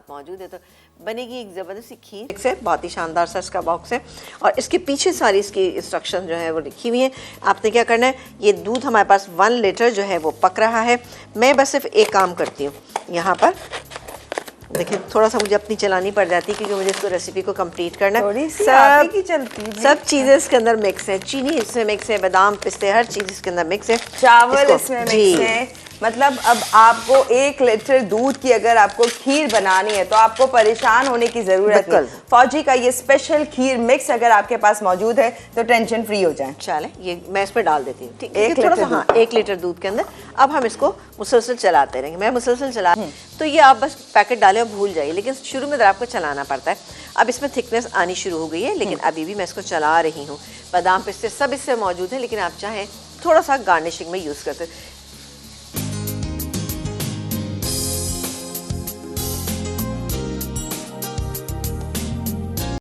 मौजूद है, तो बनेगी एक ज़बरदस्त सी खीर से। बहुत ही शानदार सा इसका बॉक्स है और इसके पीछे सारी इसकी इंस्ट्रक्शन जो है वो लिखी हुई है। आपने क्या करना है, ये दूध हमारे पास 1 लीटर जो है वो पक रहा है। मैं बस सिर्फ एक काम करती हूँ, यहाँ पर देखिए थोड़ा सा मुझे अपनी चलानी पड़ जाती है क्योंकि मुझे इसको रेसिपी को कंप्लीट करना है। सब चीज़ें इसके अंदर मिक्स है, चीनी इसमें मिक्स है, बादाम पिस्ते हर चीज़ इसके अंदर मिक्स है, चावल इसमें मिक्स है। मतलब अब आपको 1 लीटर दूध की अगर आपको खीर बनानी है तो आपको परेशान होने की जरूरत नहीं। फौजी का ये स्पेशल खीर मिक्स अगर आपके पास मौजूद है तो टेंशन फ्री हो जाए। चले ये मैं इस पर डाल देती हूँ, ठीक है, थोड़ा सा। हाँ, 1 लीटर दूध के अंदर अब हम इसको मुसलसल चलाते रहेंगे। मैं मुसलसल चला तो ये आप बस पैकेट डालें और भूल जाइए, लेकिन शुरू में आपको चलाना पड़ता है। अब इसमें थिकनेस आनी शुरू हो गई है, लेकिन अभी भी मैं इसको चला रही हूँ। बादाम पिस्ते सब इससे मौजूद है, लेकिन आप चाहें थोड़ा सा गार्निशिंग में यूज़ करते हैं।